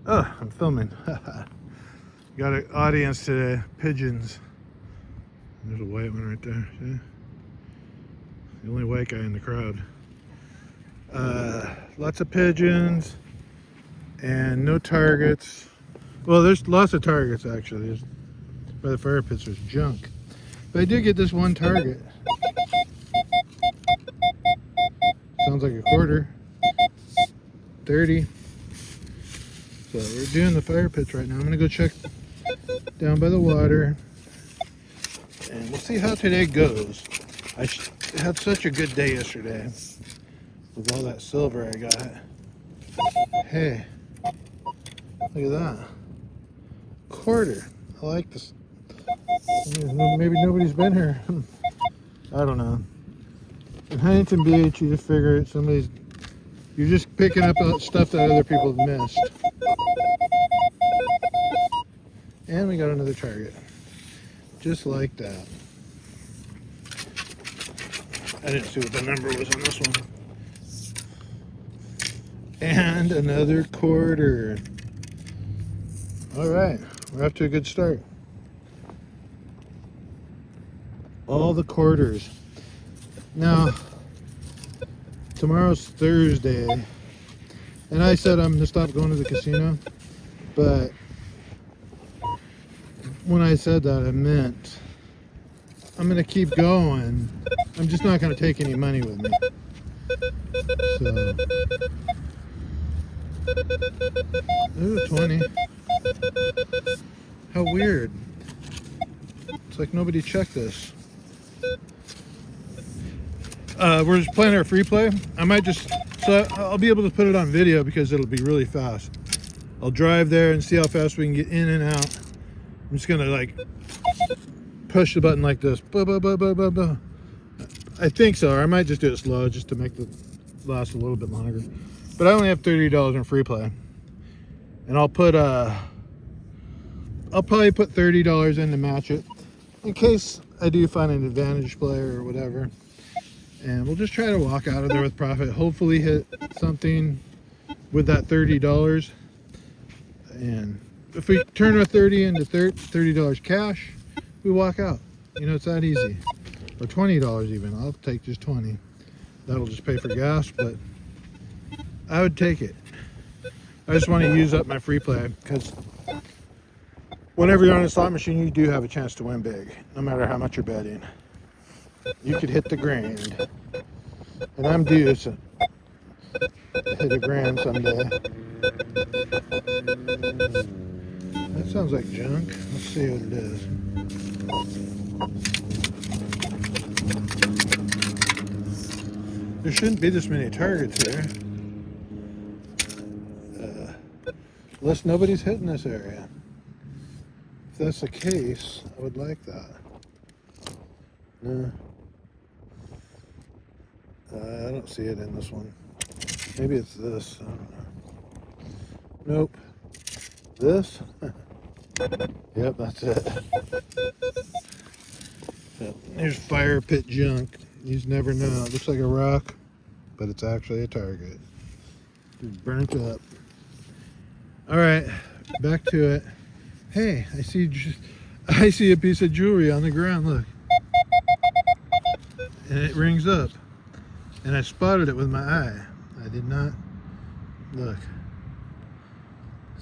Oh, I'm filming. Got an audience today. Pigeons. There's a white one right there. See? The only white guy in the crowd. Lots of pigeons and no targets. Well, there's lots of targets actually. There's, by the fire pits, there's junk. But I did get this one target. Sounds like a quarter. 30. So we're doing the fire pits right now. I'm gonna go check down by the water and we'll see how today goes. I had such a good day yesterday with all that silver I got. Hey, look at that. Quarter. I like this. Maybe nobody's been here. I don't know. In Huntington Beach, you just figure it, you're just picking up stuff that other people have missed. And we got another target. Just like that. I didn't see what the number was on this one. And another quarter. All right, we're off to a good start. All the quarters. Now, tomorrow's Thursday, and I said I'm gonna stop going to the casino, but when I said that, I meant I'm gonna keep going. I'm just not gonna take any money with me. So, there's a 20. How weird. It's like nobody checked this. We're just playing our free play. So I'll be able to put it on video because it'll be really fast. I'll drive there and see how fast we can get in and out. I'm just gonna like push the button like this. I think so, or I might just do it slow just to make it last a little bit longer. But I only have $30 in free play. And I'll probably put $30 in to match it in case I do find an advantage play or whatever. And we'll just try to walk out of there with profit. Hopefully hit something with that $30. And if we turn our 30 into $30 cash, we walk out. You know, it's that easy. Or $20 even. I'll take just 20. That'll just pay for gas, but I would take it. I just want to use up my free play because whenever you're on a slot machine, you do have a chance to win big, no matter how much you're betting. You could hit the grand, and I'm due to hit a grand someday. That sounds like junk. Let's see what it is. There shouldn't be this many targets here. Unless nobody's hitting this area. If that's the case, I would like that. No. I don't see it in this one. Maybe it's this. I don't know. Nope. This? Yep, that's it. So, there's fire pit junk. You just never know. It looks like a rock, but it's actually a target. It's burnt up. All right, back to it. Hey, I see a piece of jewelry on the ground. Look, and it rings up, and I spotted it with my eye. I did not look.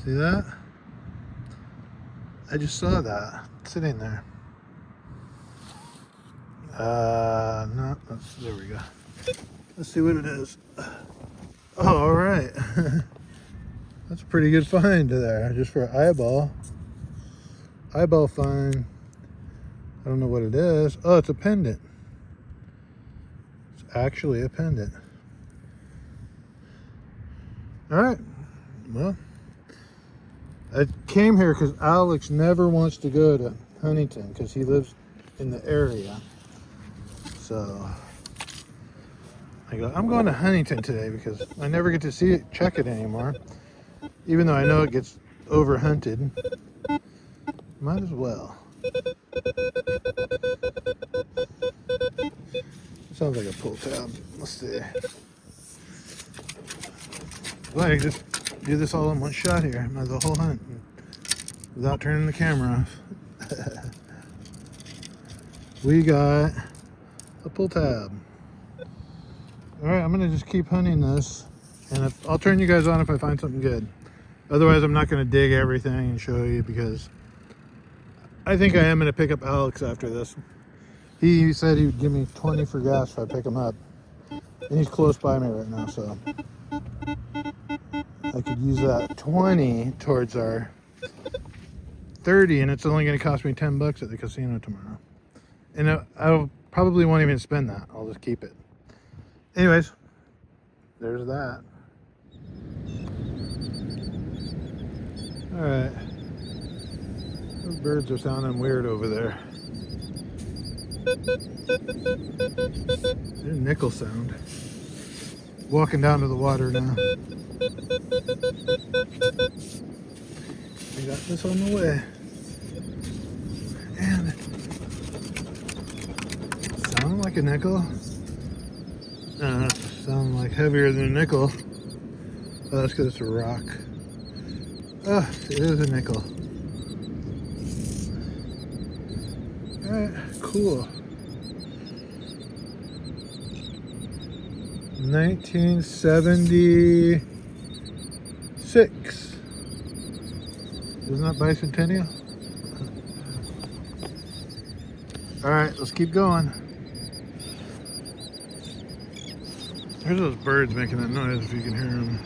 See that? I just saw that sitting there. No, there we go. Let's see what it is. Oh, all right. That's a pretty good find there, just for an eyeball. Eyeball find. I don't know what it is. Oh, it's a pendant. It's actually a pendant. All right. Well, I came here because Alex never wants to go to Huntington because he lives in the area. So I go, I'm going to Huntington today because I never get to see it, check it anymore. Even though I know it gets over hunted. Might as well. Sounds like a pull tab. Let's see. Like just do this all in one shot here, the whole hunt, without turning the camera off. We got a pull tab. All right, I'm gonna just keep hunting this, and I'll turn you guys on if I find something good. Otherwise, I'm not gonna dig everything and show you, because I think I am gonna pick up Alex after this. He said he would give me 20 for gas if I pick him up, and he's close by me right now, so I could use that 20 towards our 30, and it's only gonna cost me 10 bucks at the casino tomorrow. And I probably won't even spend that. I'll just keep it. Anyways, there's that. All right. Those birds are sounding weird over there. There's a nickel sound. Walking down to the water now. We got this on the way. And sounding like a nickel. Sounding like heavier than a nickel. Oh, that's because it's a rock. Oh, it is a nickel. Alright, cool. 1976. Isn't that bicentennial? Alright, let's keep going. There's those birds making that noise, if you can hear them.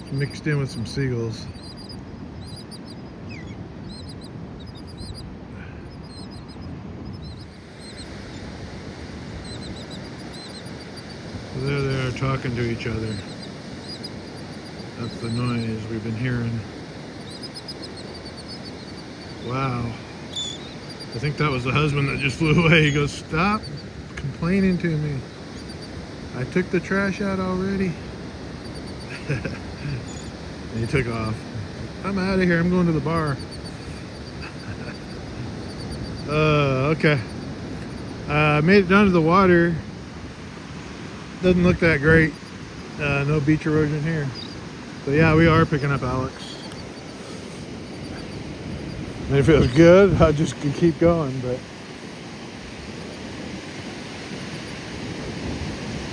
It's mixed in with some seagulls. So there they are talking to each other. That's the noise we've been hearing. Wow. I think that was the husband that just flew away. He goes, "Stop complaining to me. I took the trash out already." And he took off. "I'm out of here. I'm going to the bar." Okay. Made it down to the water. Doesn't look that great. No beach erosion here. So yeah, we are picking up Alex. And if it was good, I just could keep going, but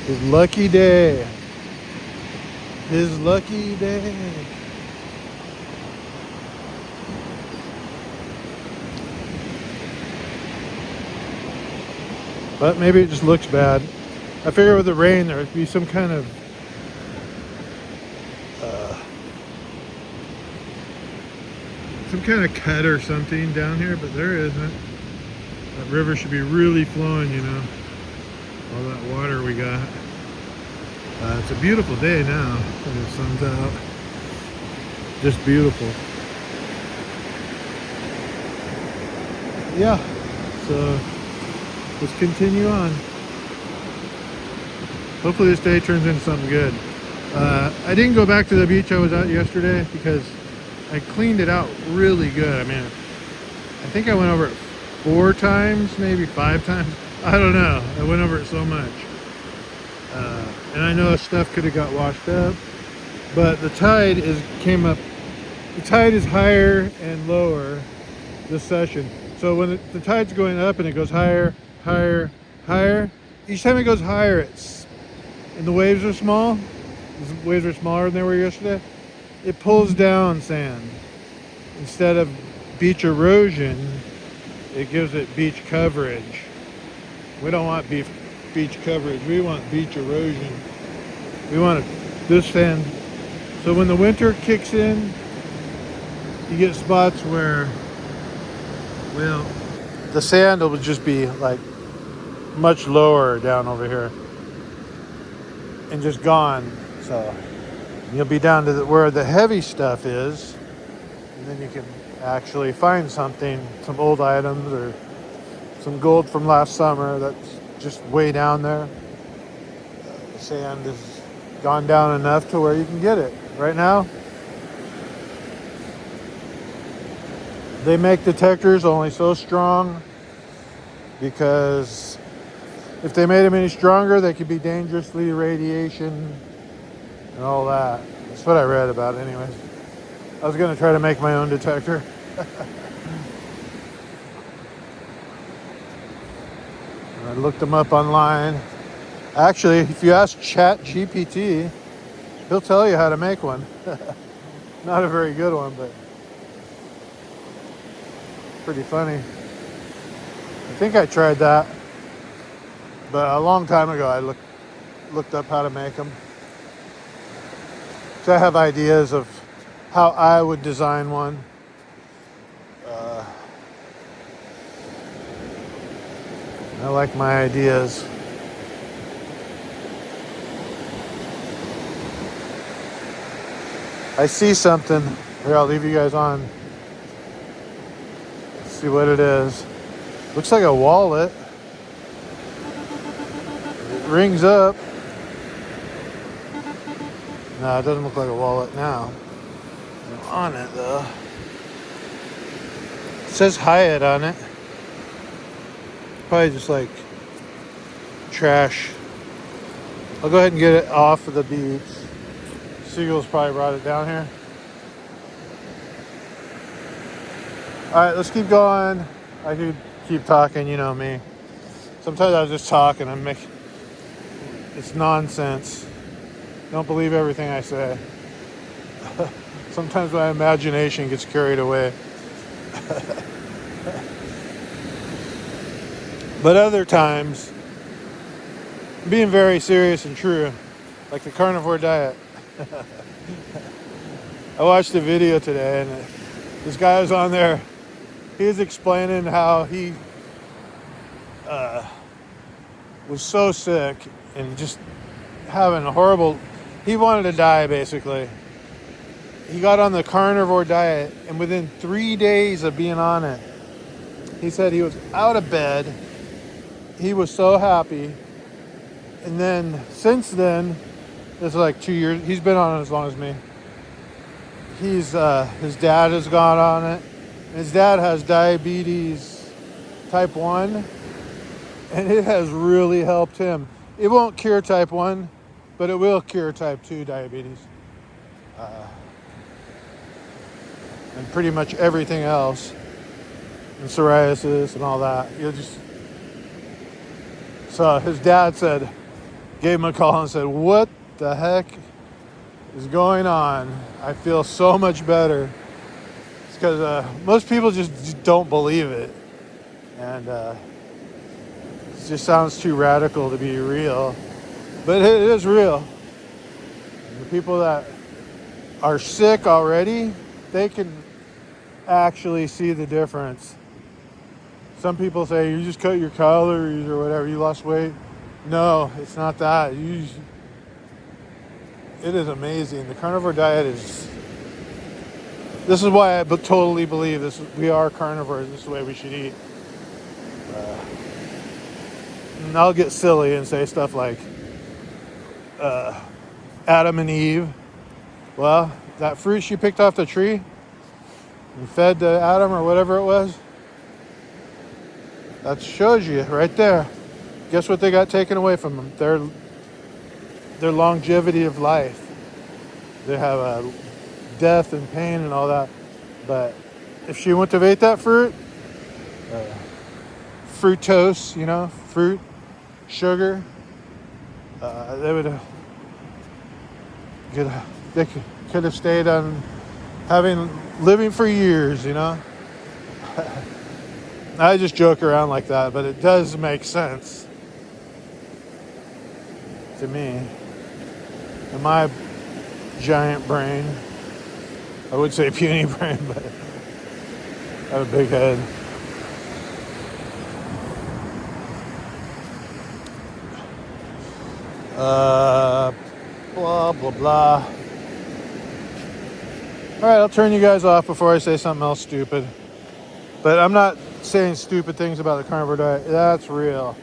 his lucky day. His lucky day. But maybe it just looks bad. I figure with the rain there would be some kind of cut or something down here, but there isn't. That river should be really flowing, you know, all that water we got. It's a beautiful day now when the sun's out. Just beautiful. Yeah, so let's continue on. Hopefully this day turns into something good. I didn't go back to the beach I was at yesterday because I cleaned it out really good. I mean, I think I went over it 4 times, maybe 5 times. I don't know. I went over it so much. And I know stuff could have got washed up, but the tide came up. The tide is higher and lower this session. So when the tide's going up and it goes higher, higher, higher, each time it goes higher, and the waves are small. The waves are smaller than they were yesterday. It pulls down sand. Instead of beach erosion, it gives it beach coverage. We don't want beach coverage. We want beach erosion. We want this sand. So when the winter kicks in, you get spots where, well, the sand will just be like much lower down over here and just gone. So you'll be down to where the heavy stuff is, and then you can actually find something, some old items or some gold from last summer that's just way down there. The sand has gone down enough to where you can get it. Right now, they make detectors only so strong because if they made them any stronger, they could be dangerously radiation and all that. That's what I read about it anyways. I was going to try to make my own detector. I looked them up online. Actually, if you ask ChatGPT, he'll tell you how to make one. Not a very good one, but pretty funny. I think I tried that, but a long time ago I looked up how to make them. So I have ideas of how I would design one. I like my ideas. I see something. Here, I'll leave you guys on. Let's see what it is. Looks like a wallet. It rings up. No, it doesn't look like a wallet now. On it though. It says Hyatt on it. Probably just like trash. I'll go ahead and get it off of the beach. Seagulls probably brought it down here. Alright, let's keep going. I could keep talking, you know me. Sometimes I just talk and it's nonsense. Don't believe everything I say. Sometimes my imagination gets carried away. But other times, being very serious and true, like the carnivore diet. I watched a video today and this guy was on there. He was explaining how he was so sick and just having a horrible... He wanted to die, basically. He got on the carnivore diet, and within 3 days of being on it, he said he was out of bed. He was so happy. And then, since then, it's like 2 years. He's been on it as long as me. His dad has gone on it. His dad has diabetes type 1, and it has really helped him. It won't cure type 1, but it will cure type 2 diabetes. And pretty much everything else. And psoriasis and all that. So his dad gave him a call and said, "What the heck is going on? I feel so much better." It's because most people just don't believe it. And it just sounds too radical to be real. But it is real. And the people that are sick already, they can actually see the difference. Some people say you just cut your calories or whatever, you lost weight. No, it's not that. It is amazing. The carnivore diet is... This is why I totally believe this. We are carnivores. This is the way we should eat. And I'll get silly and say stuff like Adam and Eve. Well, that fruit she picked off the tree and fed to Adam or whatever it was, that shows you right there. Guess what they got taken away from them? Their longevity of life. They have death and pain and all that. But if she wouldn't have ate that fruit, fructose, fruit, sugar, they would could have stayed on living for years, I just joke around like that, but it does make sense to me. In my giant brain, I would say puny brain, but I have a big head. Blah, blah, blah. All right, I'll turn you guys off before I say something else stupid. But I'm not saying stupid things about the carnivore diet. That's real.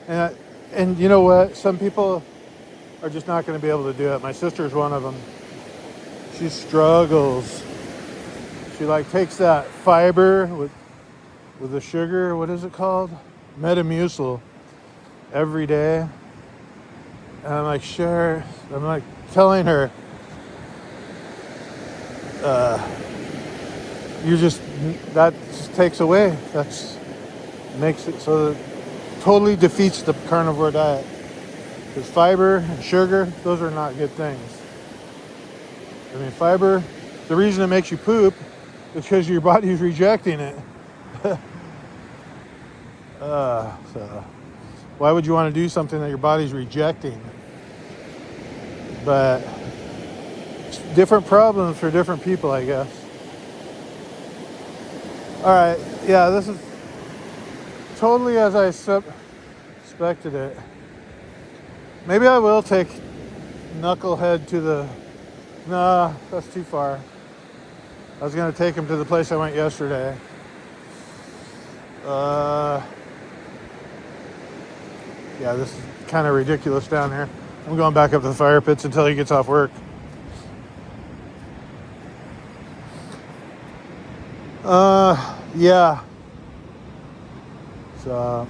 And you know what? Some people are just not going to be able to do it. My sister's one of them. She struggles. She takes that fiber with the sugar. What is it called? Metamucil. Every day. And I'm like, sure. I'm like telling her, that just takes away. That's makes it so that totally defeats the carnivore diet. Because fiber and sugar, those are not good things. I mean, fiber, the reason it makes you poop is because your body's rejecting it. So why would you want to do something that your body's rejecting? But it's different problems for different people, I guess. All right, yeah, this is totally as I expected it. Maybe I will take Knucklehead to the... Nah, that's too far. I was going to take him to the place I went yesterday. Yeah, this is kind of ridiculous down here. I'm going back up to the fire pits until he gets off work. Yeah. So,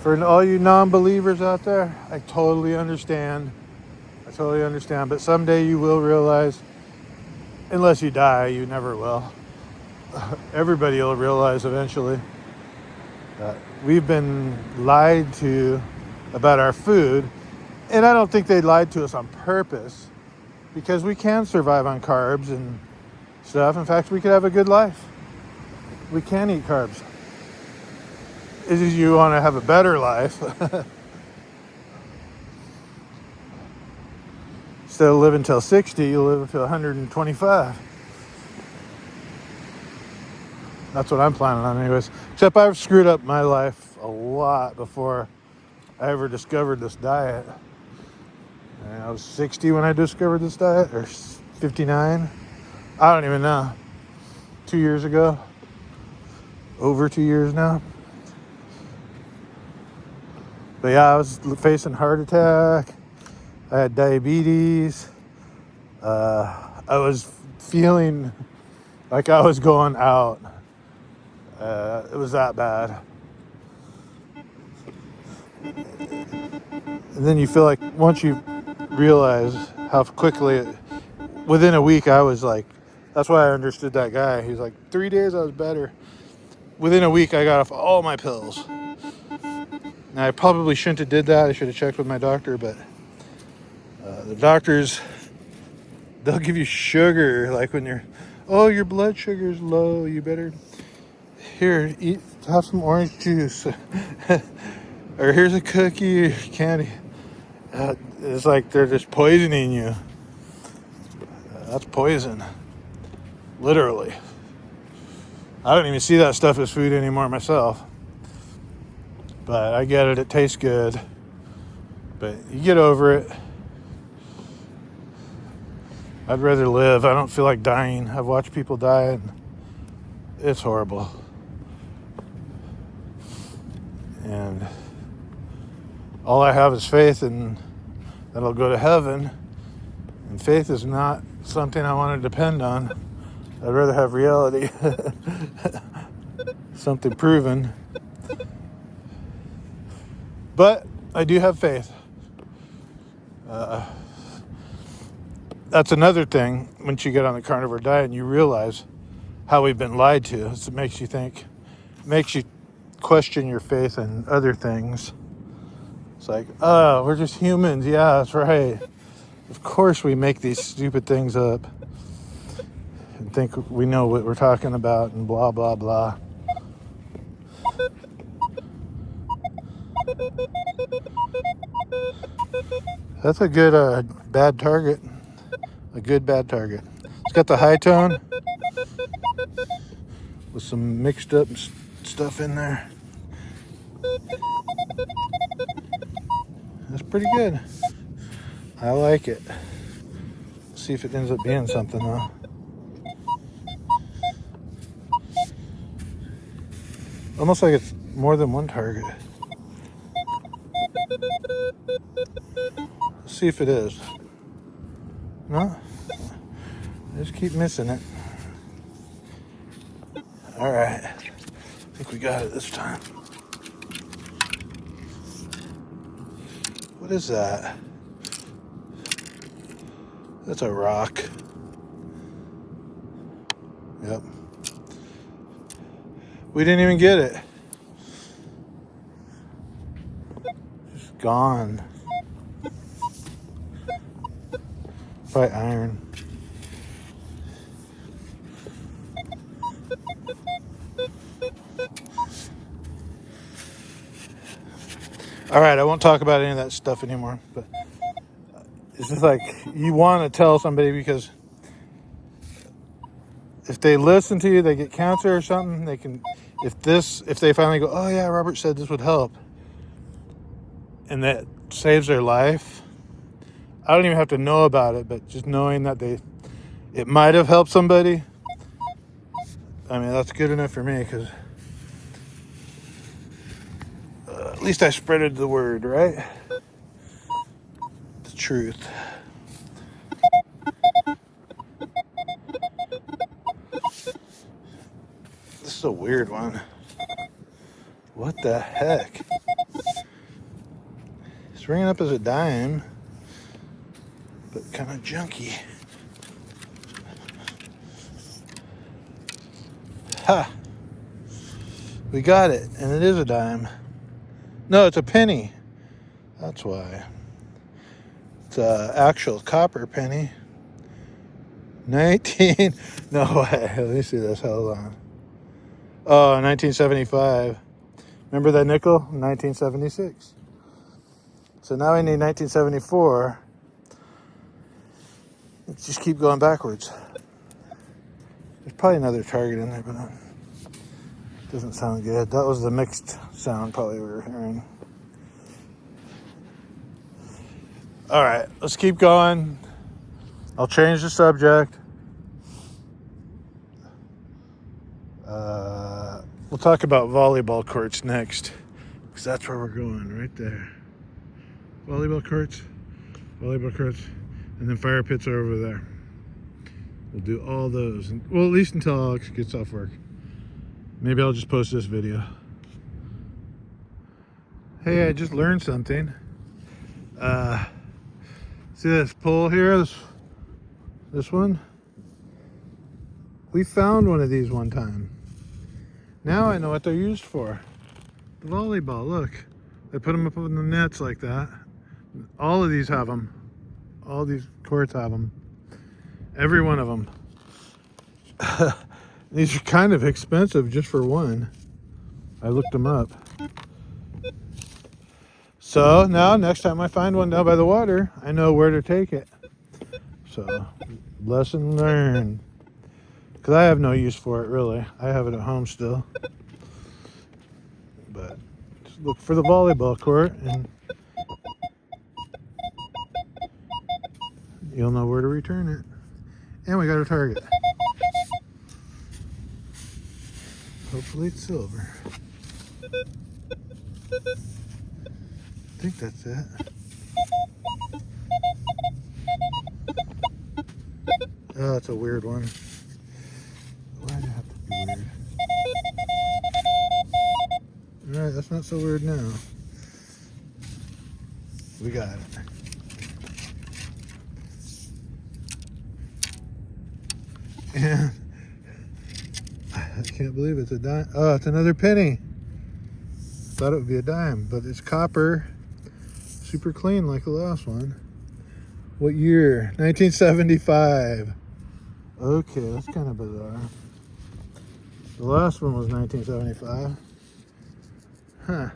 for all you non-believers out there, I totally understand. But someday you will realize, unless you die, you never will. Everybody will realize eventually that we've been lied to about our food. And I don't think they lied to us on purpose, because we can survive on carbs and stuff. In fact, we could have a good life. We can eat carbs. If you want to have a better life, instead of living till 60, you live till 125. That's what I'm planning on anyways. Except I've screwed up my life a lot before I ever discovered this diet. And I was 60 when I discovered this diet, or 59. I don't even know. 2 years ago. Over 2 years now. But yeah, I was facing heart attack. I had diabetes. I was feeling like I was going out. It was that bad. And then you feel like once you realize how quickly within a week I was like, that's why I understood that guy. He was like, 3 days I was better. Within a week I got off all my pills. Now I probably shouldn't have did that. I should have checked with my doctor, but the doctors, they'll give you sugar, like when your blood sugar's low, you better, here, have some orange juice. Or here's a cookie or candy. It's like they're just poisoning you. That's poison. Literally. I don't even see that stuff as food anymore myself. But I get it. It tastes good. But you get over it. I'd rather live. I don't feel like dying. I've watched people die and it's horrible. And all I have is faith and that I'll go to heaven. And faith is not something I want to depend on. I'd rather have reality. Something proven. But I do have faith. That's another thing. Once you get on the carnivore diet and you realize how we've been lied to, it makes you think, makes you question your faith in other things. It's like, oh, we're just humans. Yeah, that's right. Of course we make these stupid things up and think we know what we're talking about and blah, blah, blah. That's a good bad target. A good bad target. It's got the high tone with some mixed up stuff in there. That's pretty good. I like it. See if it ends up being something though. Almost like it's more than one target. Let's see if it is. No? I just keep missing it. Alright. I think we got it this time. What is that? That's a rock. Yep. We didn't even get it. Just gone. Probably iron. All right, I won't talk about any of that stuff anymore. But it's just like you want to tell somebody, because if they listen to you, they get cancer or something. They can, if they finally go, oh yeah, Robert said this would help, and that saves their life. I don't even have to know about it, but just knowing that it might have helped somebody. I mean, that's good enough for me, because at least I spreaded the word, right? The truth. This is a weird one. What the heck? It's ringing up as a dime, but kind of junky. Ha! We got it, and it is a dime. No, it's a penny. That's why. It's an actual copper penny. 19. No way. Let me see this. Hold on. Oh, 1975. Remember that nickel? 1976. So now we need 1974. Let's just keep going backwards. There's probably another target in there, but it doesn't sound good. That was the mixed sound probably we were hearing. All right, let's keep going. I'll change the subject. We'll talk about volleyball courts next, because that's where we're going, right there. Volleyball courts, and then fire pits are over there. We'll do all those. Well, at least until Alex gets off work. Maybe I'll just post this video. Hey, I just learned something. See this pole here? This one? We found one of these one time. Now I know what they're used for. The volleyball, look. They put them up in the nets like that. All of these have them. All these courts have them. Every one of them. These are kind of expensive just for one. I looked them up. So now next time I find one down by the water, I know where to take it. So lesson learned. Because I have no use for it, really. I have it at home still. But just look for the volleyball court and you'll know where to return it. And we got a target. Hopefully it's silver. I think that's it. Oh, it's a weird one. Why did it have to be weird? Alright, that's not so weird now. We got it. And I can't believe it's a dime. Oh, it's another penny. Thought it would be a dime, but it's copper. Super clean like the last one. What year? 1975. Okay, that's kind of bizarre. The last one was 1975. Huh.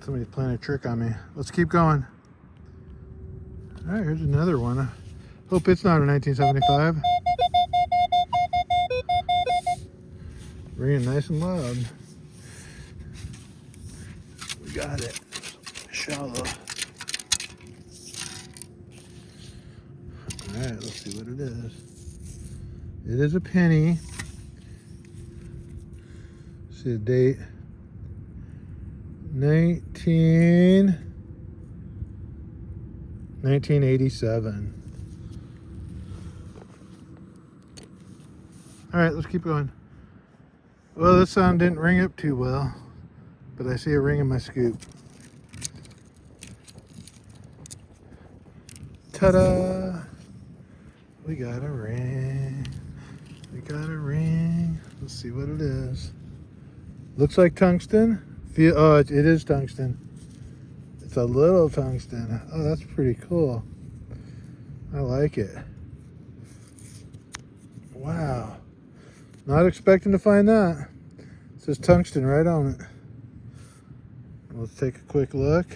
Somebody's playing a trick on me. Let's keep going. All right, here's another one. I hope it's not a 1975. Ringing nice and loud. We got it. Shallow. All right, let's see what it is. It is a penny. See the date. 1987. All right, let's keep going. Well, this sound didn't ring up too well, but I see a ring in my scoop. Ta-da! We got a ring. We got a ring. Let's see what it is. Looks like tungsten. Oh, it is tungsten. It's a little tungsten. Oh, that's pretty cool. I like it. Wow. Not expecting to find that. It says tungsten right on it. Let's take a quick look.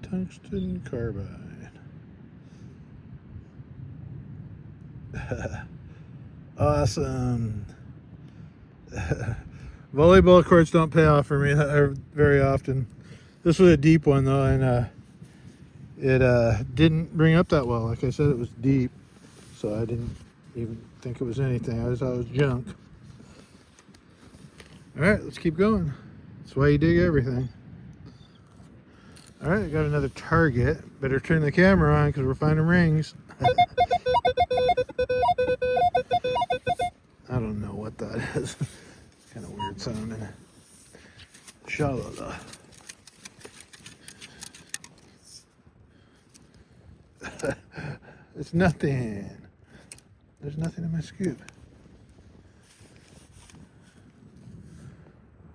Tungsten carbide. Awesome. Volleyball courts don't pay off for me very often. This was a deep one though, and it didn't bring up that well. Like I said, it was deep, so I didn't even think it was anything. I just thought it was junk. All right, let's keep going. That's why you dig everything. All right, I got another target. Better turn the camera on because we're finding rings. I don't know what that is. Kind of weird sounding. Shalala. It's nothing. There's nothing in my scoop.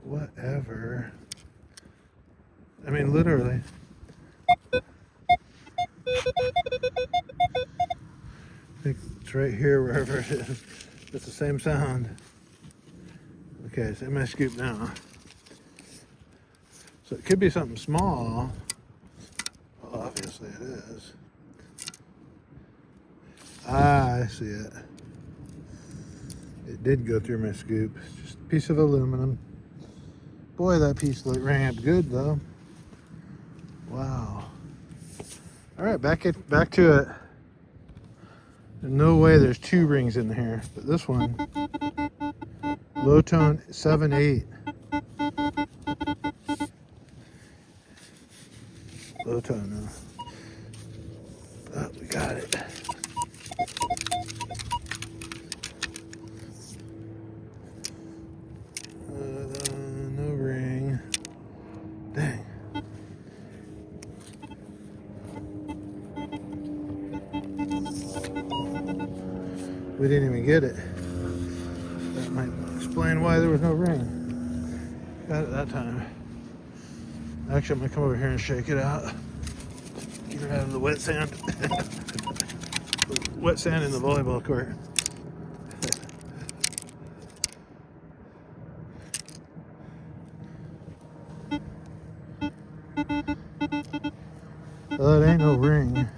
Whatever. I mean, literally. I think it's right here, wherever it is. It's the same sound. Okay, it's in my scoop now. So it could be something small. Well, obviously it is. Ah, I see it. It did go through my scoop. It's just a piece of aluminum. Boy, that piece rang up good though. Wow. All right, back to it. There's no way there's two rings in here, but this one, low tone 7/8. Low tone now. Oh, we got it. No ring. Dang. We didn't even get it. That might explain why there was no ring. Got it that time. Actually, I'm gonna come over here and shake it out. Get it out of the wet sand. Wet sand in the volleyball court. Well, it ain't no ring.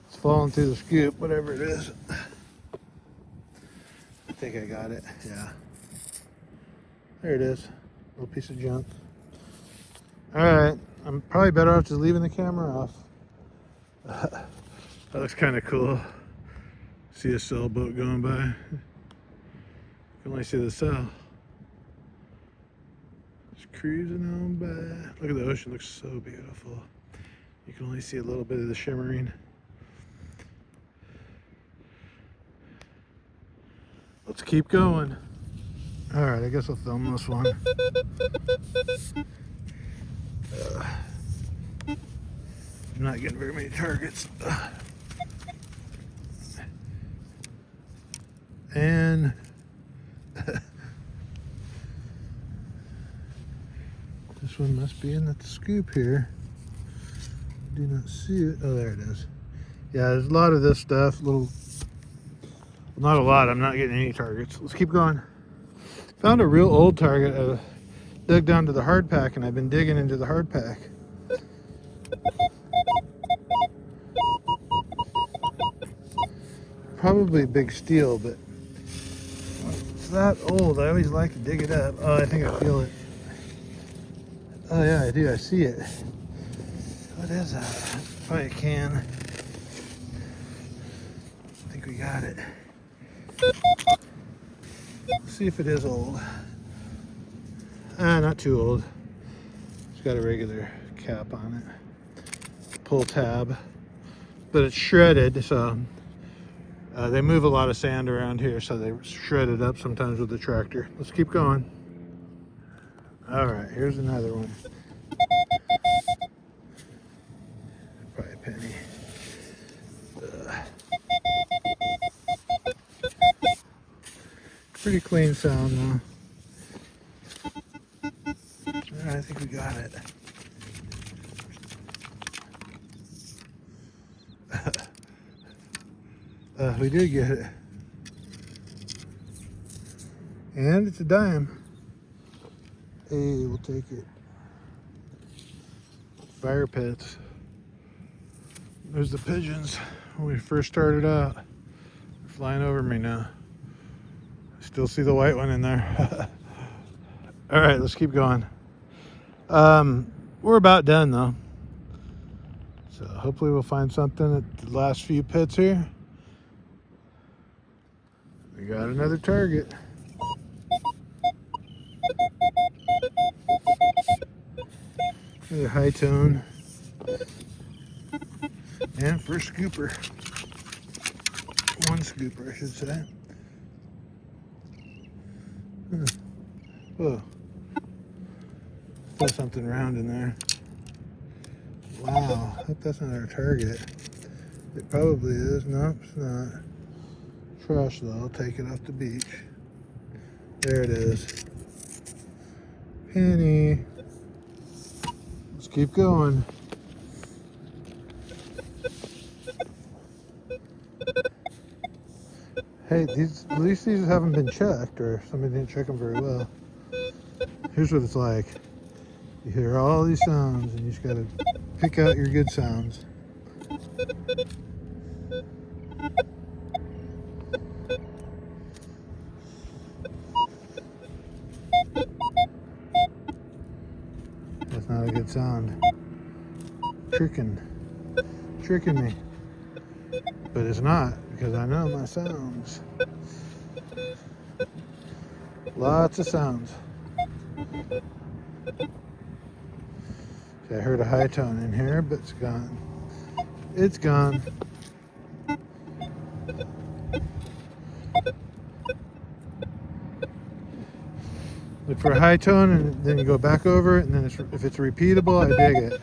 It's falling through the scoop, whatever it is. I think I got it, yeah. There it is, little piece of junk. All right, I'm probably better off just leaving the camera off. That looks kind of cool. See a sailboat going by. You can only see the sail. Just cruising on by. Look at the ocean, looks so beautiful. You can only see a little bit of the shimmering. Let's keep going. All right, I guess I'll film this one. I'm not getting very many targets. And this one must be in the scoop here. Do not see it. Oh, there it is. Yeah, there's a lot of this stuff. Not a lot. I'm not getting any targets. Let's keep going. Found a real old target. I dug down to the hard pack, and I've been digging into the hard pack. Probably big steel, but it's that old. I always like to dig it up. Oh, I think I feel it. Oh yeah, I do. I see it. What is that? Probably a can. I think we got it. Let's see if it is old. Not too old. It's got a regular cap on it. Pull tab. But it's shredded, so they move a lot of sand around here, so they shred it up sometimes with the tractor. Let's keep going. All right, here's another one. Probably a penny. Pretty clean sound though. All right, I think we got it. We did get it. And it's a dime. Hey, we'll take it. Fire pits. There's the pigeons when we first started out. They're flying over me now. I still see the white one in there. All right, let's keep going. We're about done though. So hopefully we'll find something at the last few pits here. We got another target. Another high tone. And first scooper. One scooper, I should say. Whoa. There's something round in there. Wow, I hope that's not our target. It probably is. Nope, it's not. Trash though, I'll take it off the beach. There it is. Penny. Let's keep going. Hey, at least these haven't been checked, or somebody didn't check them very well. Here's what it's like. You hear all these sounds and you just gotta pick out your good sounds. That's not a good sound. Tricking me. But it's not, because I know my sounds. Lots of sounds. Okay, I heard a high tone in here, but it's gone. It's gone. Look for a high tone, and then you go back over it, and then if it's repeatable, I dig it.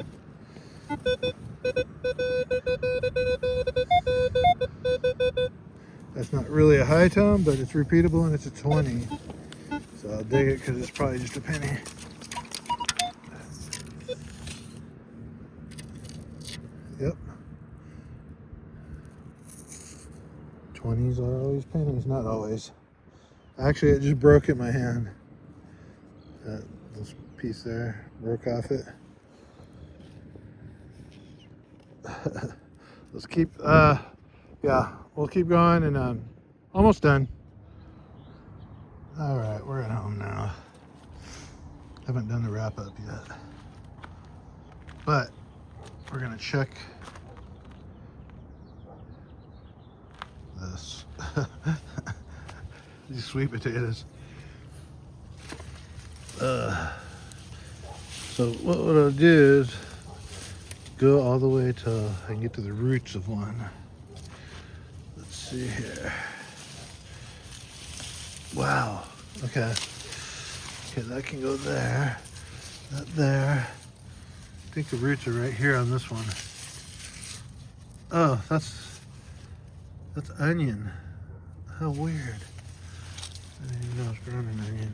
That's not really a high tone, but it's repeatable, and it's a 20. So I'll dig it because it's probably just a penny. Yep. 20s are always pennies, not always. Actually, it just broke in my hand. That little piece there broke off it. Let's keep, yeah, we'll keep going, and almost done. All right, we're at home now. Haven't done the wrap up yet, but we're gonna check this. These sweet potatoes. So what I'll do is go all the way till I can get to the roots of one. Let's see here. Wow. Okay. Okay, that can go there. That there. I think the roots are right here on this one. Oh, that's onion. How weird. I didn't even know I was growing an onion.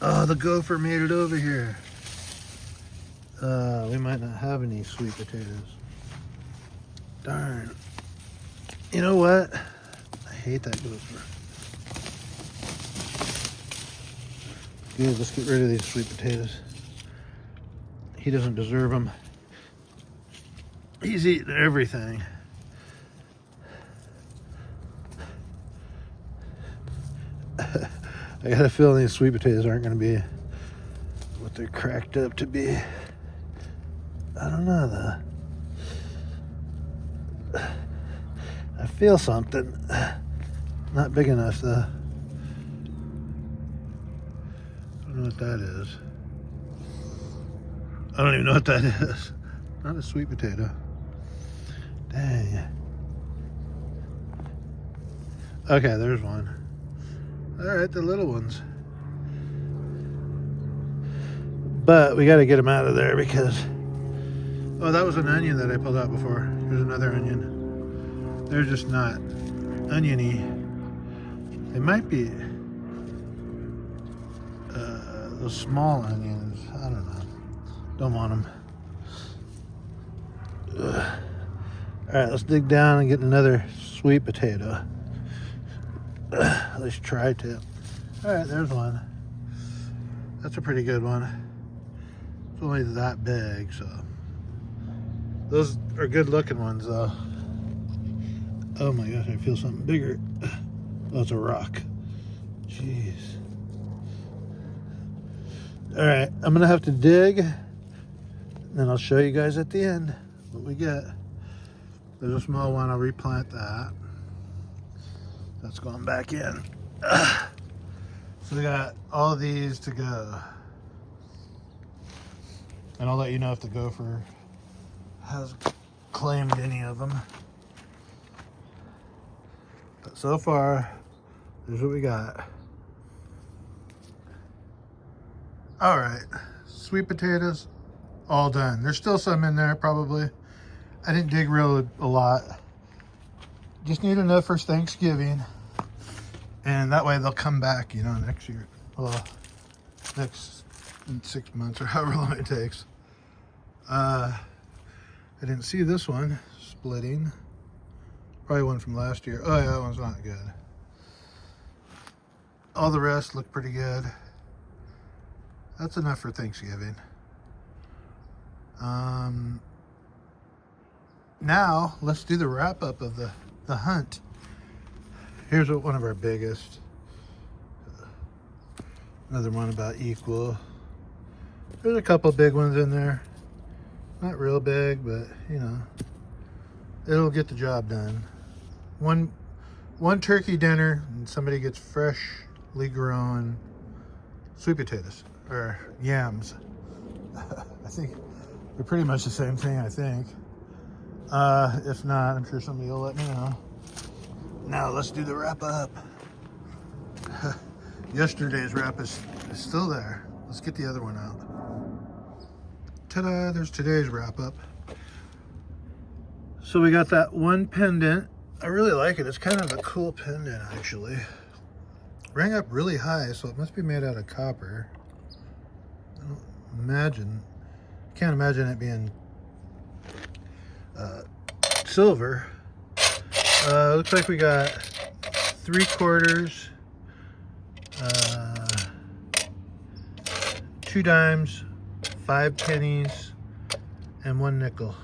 Oh, the gopher made it over here. We might not have any sweet potatoes. Darn. You know what? I hate that gopher. Good, let's get rid of these sweet potatoes. He doesn't deserve them. He's eating everything. I got a feeling these sweet potatoes aren't going to be what they're cracked up to be. I don't know though. I feel something. Not big enough though. I don't know what that is. I don't even know what that is. Not a sweet potato. Dang. Okay, there's one. All right, the little ones. But we got to get them out of there because... Oh, that was an onion that I pulled out before. Here's another onion. They're just not oniony. They might be those small onions. I don't know. Don't want them. Ugh. All right, let's dig down and get another sweet potato. At least try to. All right, there's one. That's a pretty good one. It's only that big, so. Those are good looking ones, though. Oh my gosh, I feel something bigger. Oh, it's a rock. Jeez. All right, I'm gonna have to dig, and then I'll show you guys at the end what we get. There's a small one, I'll replant that. That's going back in. So we got all these to go. And I'll let you know if the gopher has claimed any of them. But so far, here's what we got. All right, sweet potatoes, all done. There's still some in there probably. I didn't dig really a lot. Just need enough for Thanksgiving. And that way they'll come back, you know, next year. Well, next in 6 months or however long it takes. I didn't see this one splitting. Probably one from last year. Oh yeah, that one's not good. All the rest look pretty good. That's enough for Thanksgiving. Now let's do the wrap up of the hunt. Here's one of our biggest. Another one about equal. There's a couple big ones in there. Not real big, but you know, it'll get the job done. One turkey dinner, and somebody gets freshly grown sweet potatoes or yams. I think they're pretty much the same thing, I think. If not, I'm sure somebody will let me know. Now let's do the wrap up. Yesterday's wrap is still there. Let's get the other one out. Ta-da, there's today's wrap up. So we got that one pendant. I really like it. It's kind of a cool pendant, actually. Rang up really high, so it must be made out of copper. I can't imagine it being silver. Looks like we got 3/4, 2 dimes, 5 pennies, and 1 nickel.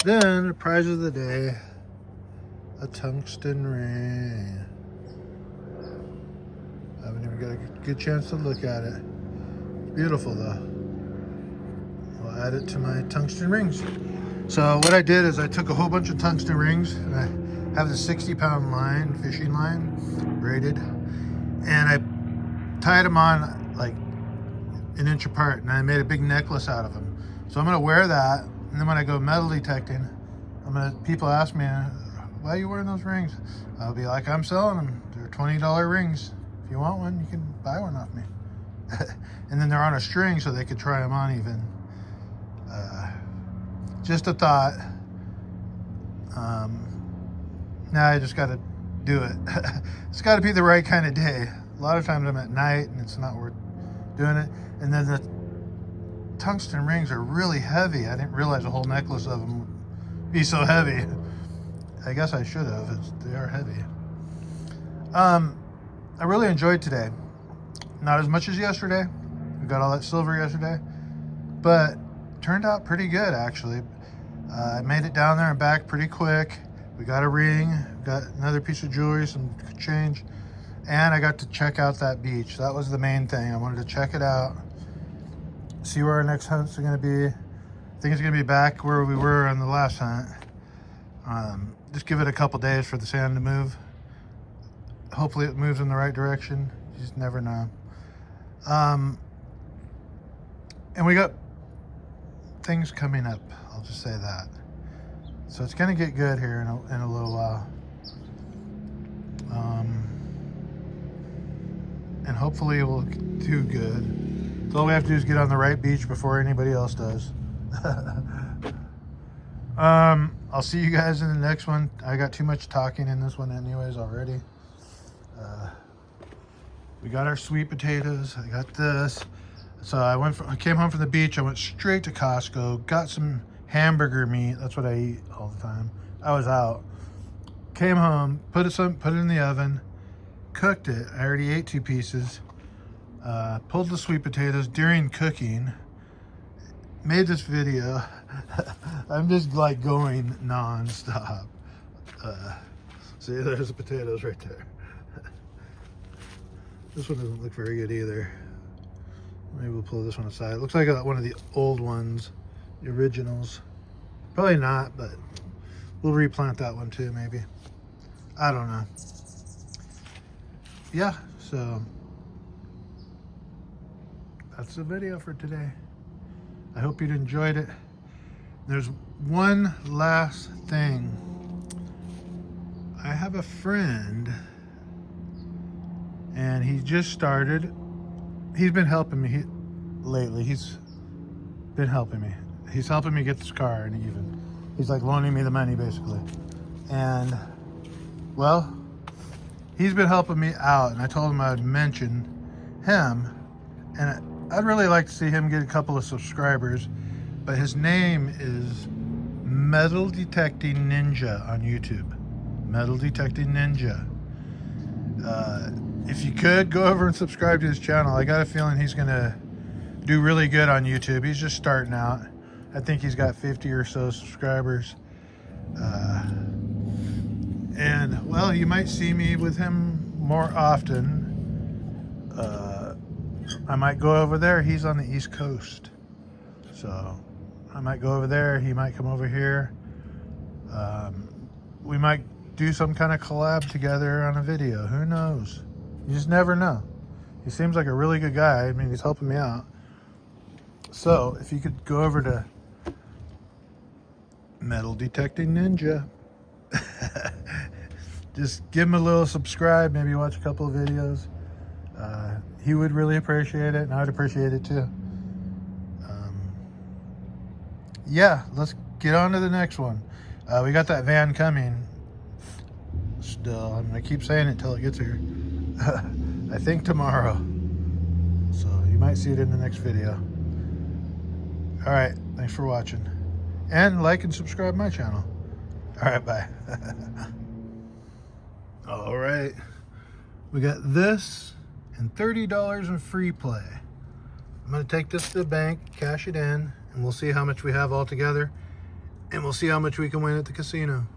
Then the prize of the day, a tungsten ring. I haven't even got a good chance to look at it. It's beautiful though. I'll add it to my tungsten rings. So what I did is I took a whole bunch of tungsten rings, and I have the 60-pound line, fishing line, braided, and I tied them on like 1 inch apart, and I made a big necklace out of them. So I'm gonna wear that, and then when I go metal detecting, people ask me, why are you wearing those rings? I'll be like, I'm selling them. They're $20 rings. If you want one, you can buy one off me. And then they're on a string so they could try them on even. Just a thought. Now I just got to do it. It's got to be the right kind of day. A lot of times I'm at night and it's not worth doing it. And then the tungsten rings are really heavy. I didn't realize a whole necklace of them would be so heavy. I guess I should have. They are heavy. I really enjoyed today. Not as much as yesterday. We got all that silver yesterday, but turned out pretty good actually. I made it down there and back pretty quick. We got a ring, got another piece of jewelry, some change, and I got to check out that beach. That was the main thing. I wanted to check it out, see where our next hunts are going to be. I think it's going to be back where we were on the last hunt. Just give it a couple days for the sand to move. Hopefully it moves in the right direction. You just never know. And we got things coming up, I'll just say that. So it's gonna get good here in a little while. And hopefully it will do good. So all we have to do is get on the right beach before anybody else does. I'll see you guys in the next one. I got too much talking in this one anyways already. We got our sweet potatoes. I got this. So I came home from the beach. I went straight to Costco, got some hamburger meat. That's what I eat all the time. I was out. Came home, put it in the oven, cooked it. I already ate 2 pieces. Pulled the sweet potatoes during cooking. Made this video. I'm just like going non-stop. See, there's the potatoes right there. This one doesn't look very good either. Maybe we'll pull this one aside. It looks like one of the old ones, the originals. Probably not, but we'll replant that one too, maybe. I don't know. Yeah, so that's the video for today. I hope you enjoyed it. There's one last thing. I have a friend, and he just started. He's been helping me lately. He's been helping me. He's helping me get this car, and he's like loaning me the money basically. And well, he's been helping me out, and I told him I would mention him, and I'd really like to see him get a couple of subscribers. But his name is Metal Detecting Ninja on YouTube. Metal Detecting Ninja. If you could, go over and subscribe to his channel. I got a feeling he's going to do really good on YouTube. He's just starting out. I think he's got 50 or so subscribers. And, well, you might see me with him more often. I might go over there. He's on the East Coast. So I might go over there. He might come over here. We might do some kind of collab together on a video. Who knows? You just never know. He seems like a really good guy. I mean, he's helping me out. So if you could go over to Metal Detecting Ninja, just give him a little subscribe, maybe watch a couple of videos. He would really appreciate it, and I'd appreciate it too. Yeah, let's get on to the next one. We got that van coming still. I'm gonna keep saying it till it gets here. I think tomorrow. So you might see it in the next video. All right, thanks for watching. And like and subscribe my channel. All right, bye. All right, we got this and $30 in free play. I'm gonna take this to the bank, cash it in, and we'll see how much we have all together, and we'll see how much we can win at the casino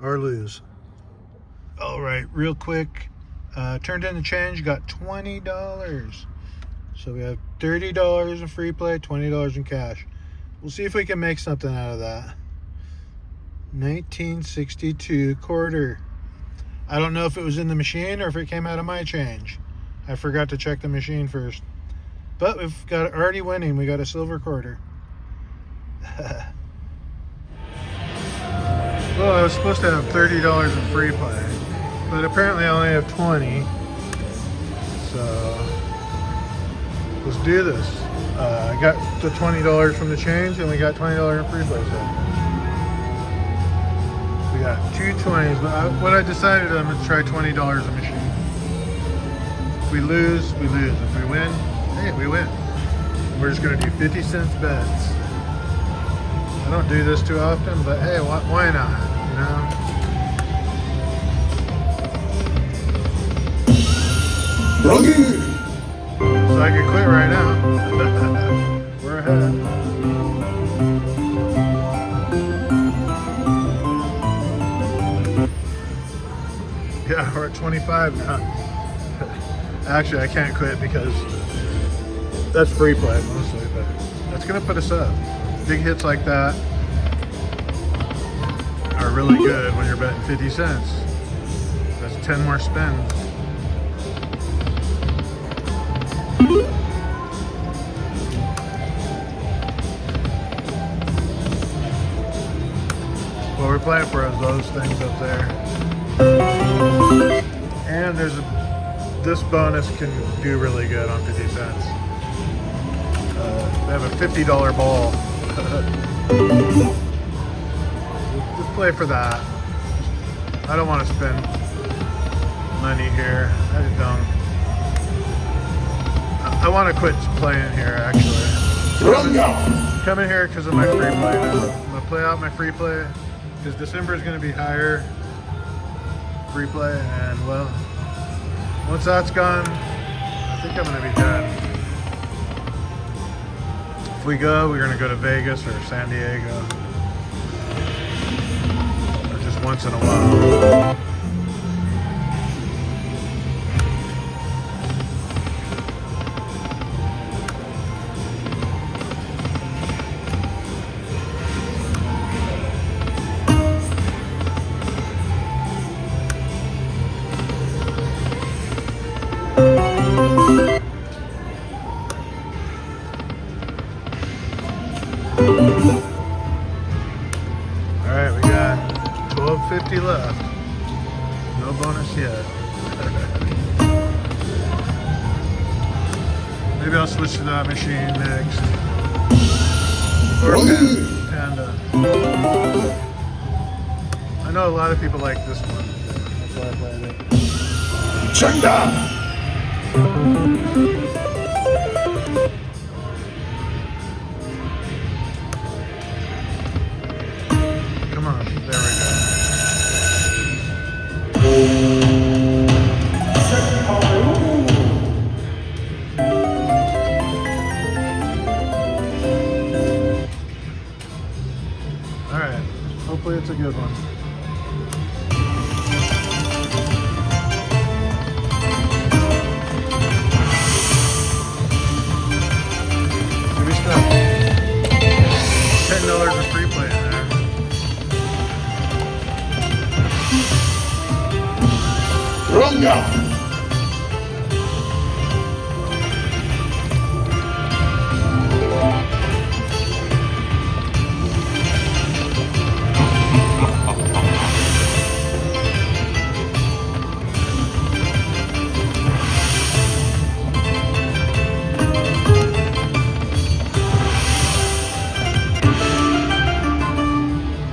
or lose. All right, real quick, turned in the change, got $20. So we have $30 in free play, $20 in cash. We'll see if we can make something out of that. 1962 quarter. I don't know if it was in the machine or if it came out of my change. I forgot to check the machine first. But we've got already winning. We got a silver quarter. Well, I was supposed to have $30 in free play, but apparently I only have 20. So let's do this. I got the $20 from the change, and we got $20 in free play. So we got two 20s. But what I decided, I'm gonna try $20 a machine. If we lose, we lose. If we win, hey, we win. We're just gonna do 50-cent bets. I don't do this too often, but hey, why not? You know. So I can quit right now. We're ahead. Yeah, we're at 25 now. Actually, I can't quit because that's free play mostly, but that's gonna put us up. Big hits like that are really good when you're betting 50 cents. That's 10 more spins. What we're playing for is those things up there. And this bonus can do really good on 50 cents. They have a $50 ball. Just play for that. I don't want to spend money here. I just don't. I want to quit playing here, actually. Coming here because of my free play now. I'm going to play out my free play because December is going to be higher free play, and well, once that's gone, I think I'm going to be done. If we go, we're going to go to Vegas or San Diego. Or just once in a while. Alright, we got $12.50 left. No bonus yet. Maybe I'll switch to that machine next. Or Panda. I know a lot of people like this one. That's why I played it. Check that! Come on, there we go. Alright, hopefully it's a good one. Maybe stop. $10 of free play in there. Runga.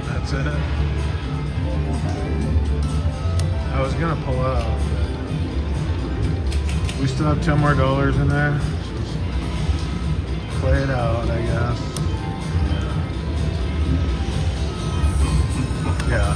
That's it. I was gonna pull out. We still have $10 more in there. Just play it out, I guess. Yeah.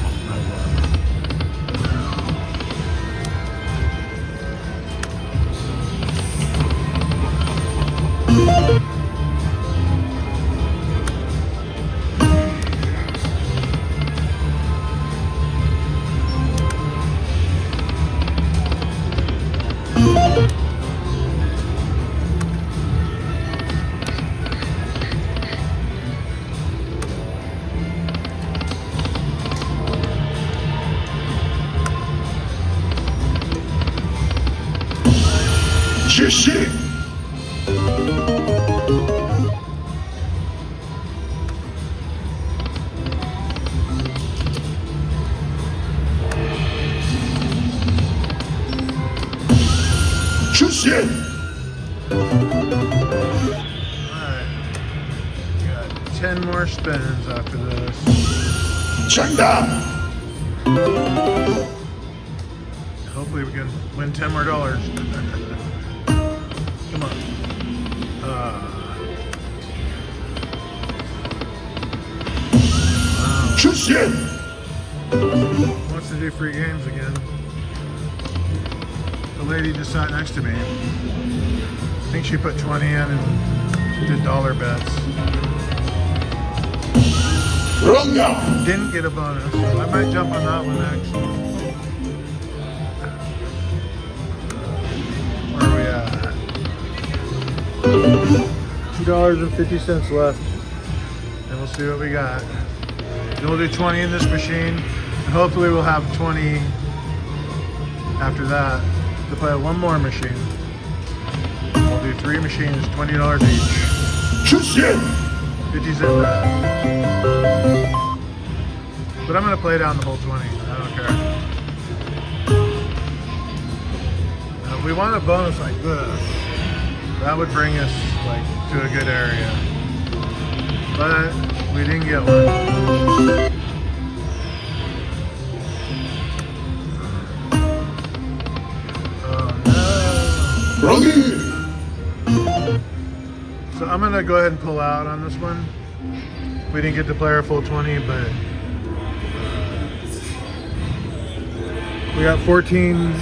Shit. Shit. Alright. Got 10 more spins after this. Check that. Hopefully we can win $10 more. Come on. Shit. Wants to do free games again. The lady just sat next to me. I think she put 20 in and did dollar bets. Didn't get a bonus, so I might jump on that one next. Where are we at? $2.50 left. And we'll see what we got. Then we'll do 20 in this machine. And hopefully we'll have 20 after that to play one more machine. We'll do 3 machines, $20 each. 50 cent bet. But I'm going to play down the whole 20. I don't care. We want a bonus like this. That would bring us like to a good area. But we didn't get one. So I'm gonna go ahead and pull out on this one. We didn't get to play our full 20, but we got $15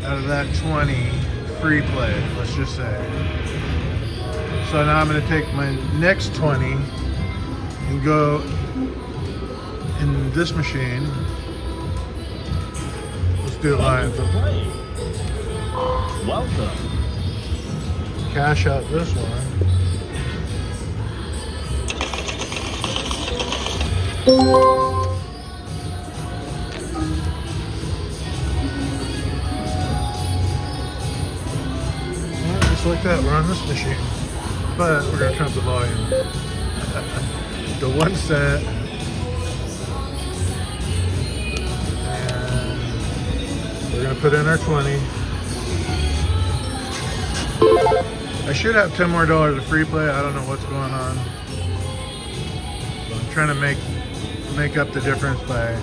out of that 20 free play, let's just say. So now I'm gonna take my next 20 and go in this machine. Let's do it live. Welcome. Cash out this one. Yeah, just like that, we're on this machine. But we're gonna turn up the volume. The 1 cent. And we're gonna put in our 20. I should have $10 more of free play. I don't know what's going on. I'm trying to make up the difference by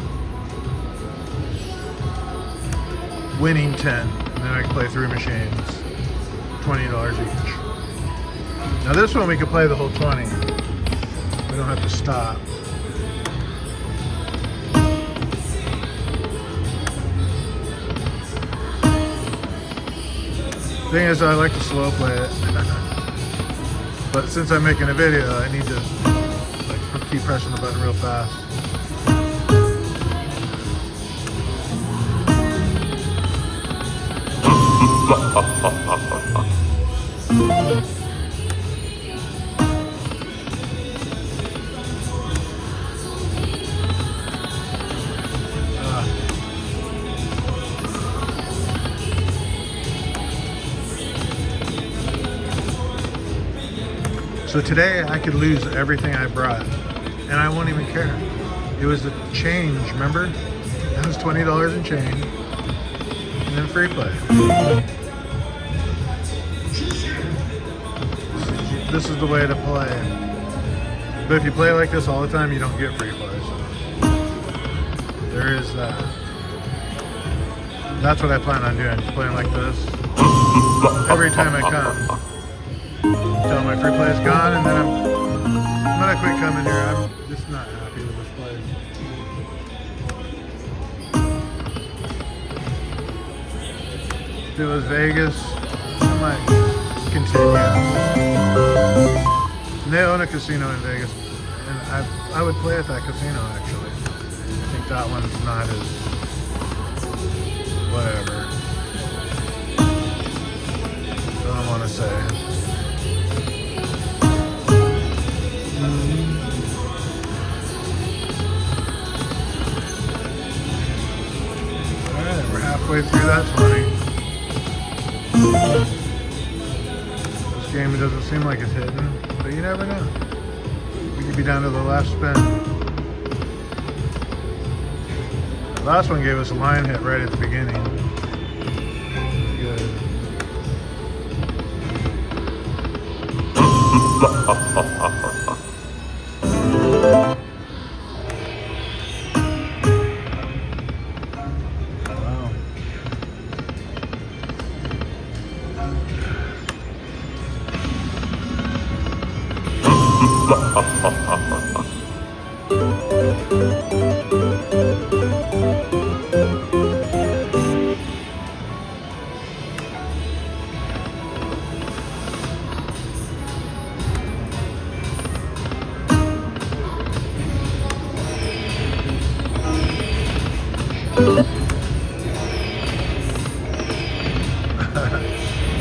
winning 10. And then I can play 3 machines. $20 each. Now this one we can play the whole 20. We don't have to stop. Thing is, I like to slow play it. But since I'm making a video, I need to like keep pressing the button real fast. So today I could lose everything I brought and I won't even care. It was the change, remember? That was $20 in change and then free play. This is the way to play. But if you play like this all the time, you don't get free play. So there is that. That's what I plan on doing, just playing like this every time I come. Until my free play is gone, and then I'm gonna quit coming here. I'm just not happy with this place. If it was Vegas, I might continue. And they own a casino in Vegas, and I would play at that casino actually. I think that one's not as whatever. I don't want to say. Halfway through that 20. This game doesn't seem like it's hidden, but you never know. We could be down to the last spin. The last one gave us a line hit right at the beginning. Good.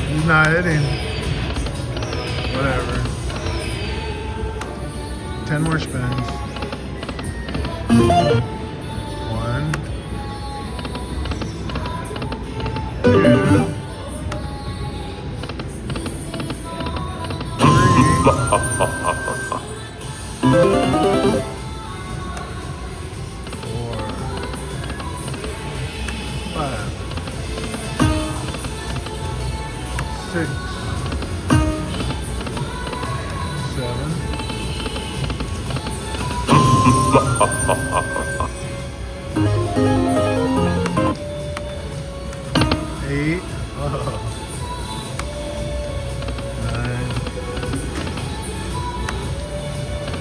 He's not hitting. Whatever. 10 more spins. 1, 2, 6, Eight. Oh. Nine.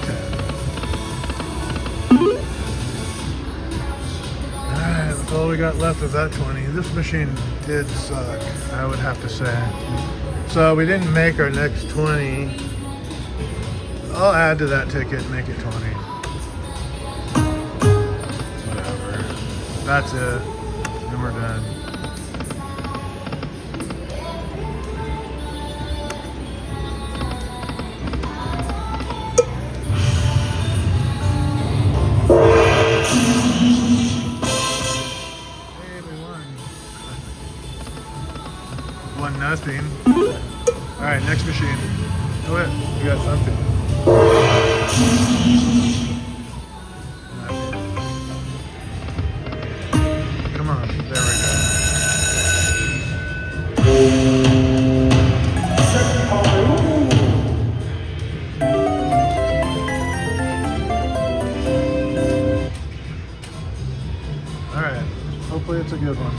10. Alright, that's all we got left of that 20. This machine did suck, I would have to say. So we didn't make our next 20. I'll add to that ticket and make it 20. Whatever. That's it. And we're done. Hey, we won. 1-0. Alright, next machine. Oh wait, we got something. Come on, there we go. Alright, hopefully it's a good one.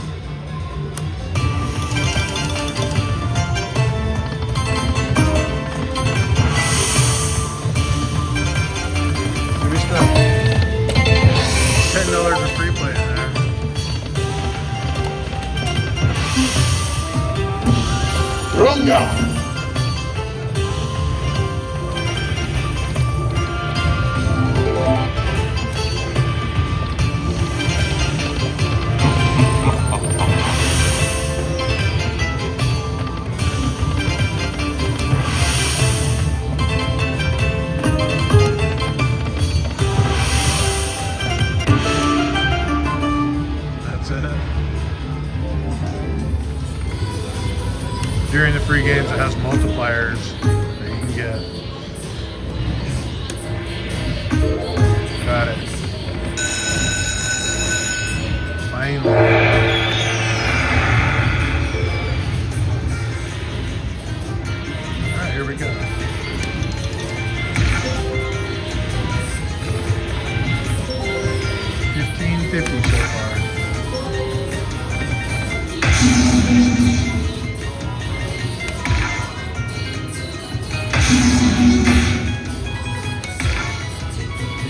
$10 of free play in there. Runga! During the free games, it has multipliers that you can get. Got it. Finally. Alright, here we go. $15.50 so far.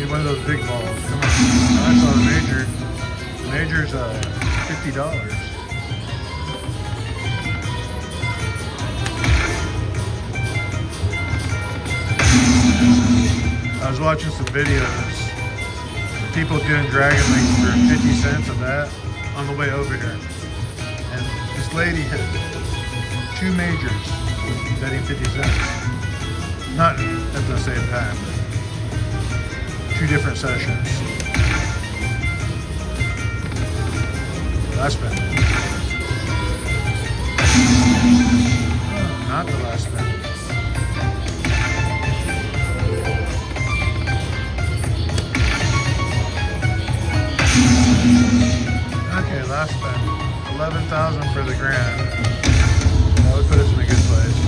One of those big balls. Come on. I saw the major. The major's $50. I was watching some videos. People doing Dragon Links for 50 cents of that on the way over here. And this lady hit 2 majors betting 50 cents. Not at the same time, but 2 different sessions. Last spin. Not the last spin. Okay, last spin. 11,000 for the grand. That would put us in a good place.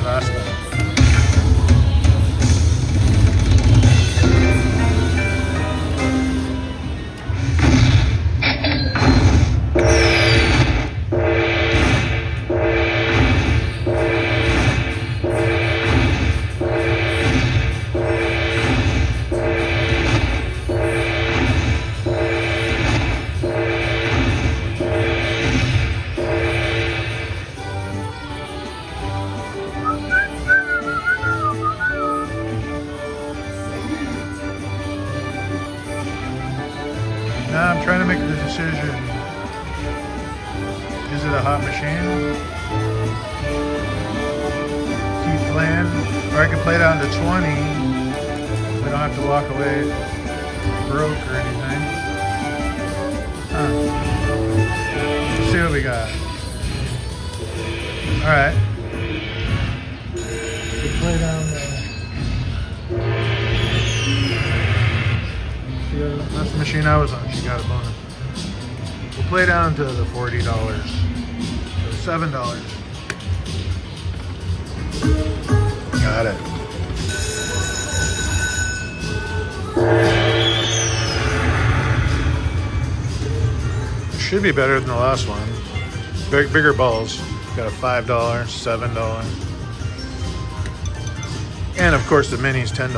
Last one. Now I'm trying to make the decision. Is it a hot machine? Keep playing. Or I can play down to 20. We don't have to walk away broke or anything. Let's see what we got. Alright. We play down that's the machine I was on. She got a bonus. We'll play down to the $40. So $7. Got it. Should be better than the last one. Bigger balls. Got a $5, $7. And of course the mini's $10.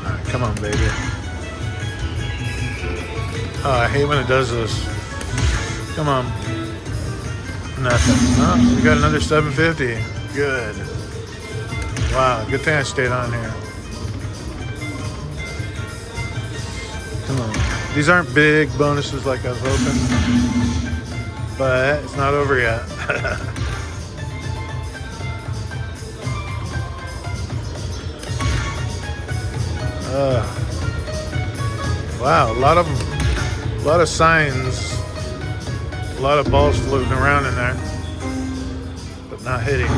Alright, come on, baby. Oh, I hate when it does this. Come on. Nothing. Oh, we got another 750. Good. Wow, good thing I stayed on here. Come on. These aren't big bonuses like I was hoping, but it's not over yet. Wow, a lot of signs, a lot of balls floating around in there, but not hitting.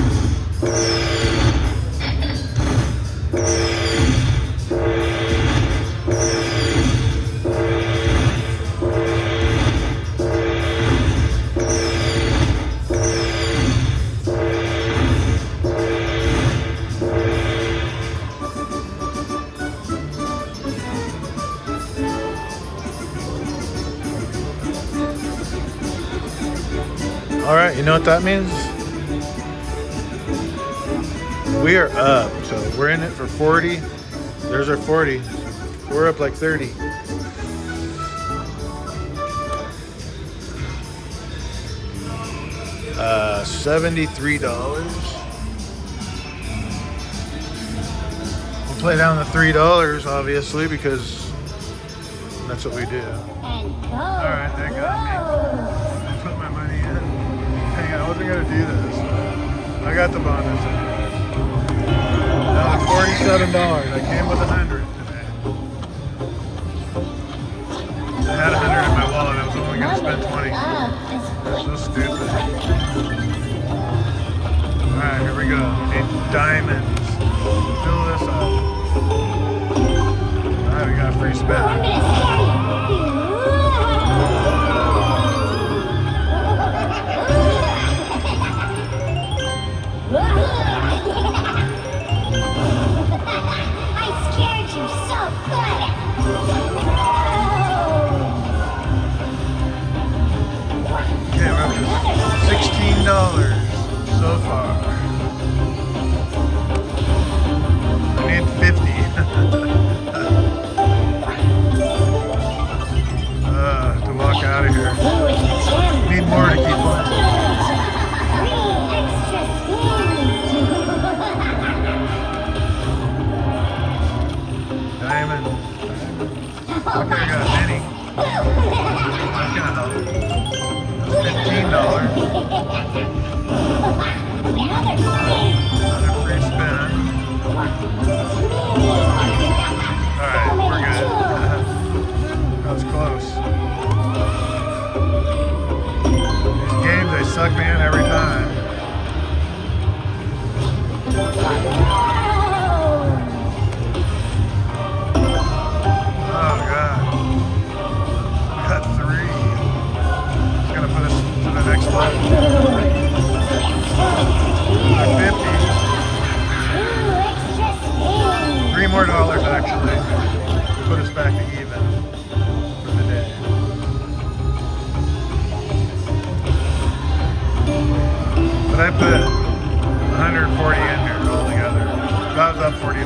All right, you know what that means? We are up, so we're in it for 40. There's our 40. We're up like 30. $73. We'll play down the $3, obviously, because that's what we do. All right, they got me. Put my money in. Hang on, I wasn't gonna do this. I got the bonus. Now it's $47. I came with 100 today. I had 100 in my wallet. I was only gonna spend 20. That's so stupid. All right, here we go. We need diamonds. Fill this up. All right, we got a free spin. $16 so far. I need 50. To walk out of here. Need more to keep on. Diamond. Okay, I got a mini. That's gonna help. $15. Another free spin. Alright, we're good. That was close. These games, they suck me in every time. Oh god. Cut 3. It's gonna put us to the next level. 50. $3 more actually to put us back to even for the day. But I put 140 in here altogether. That was up $40.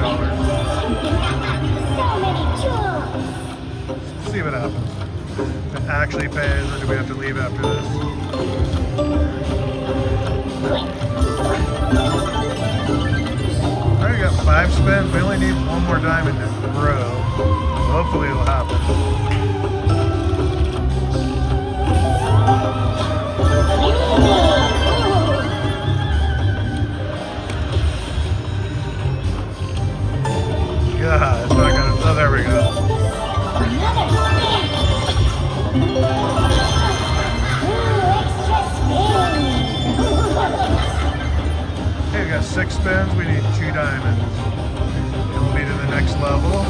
Let's see what happens. If it actually pays, or do we have to leave after this? Alright, got 5 spins. We only need one more diamond in a row. Hopefully it'll happen. God, it's not gonna. Oh, there we go. Okay, we got 6 spins. We need 2 diamonds. And we'll be to the next level.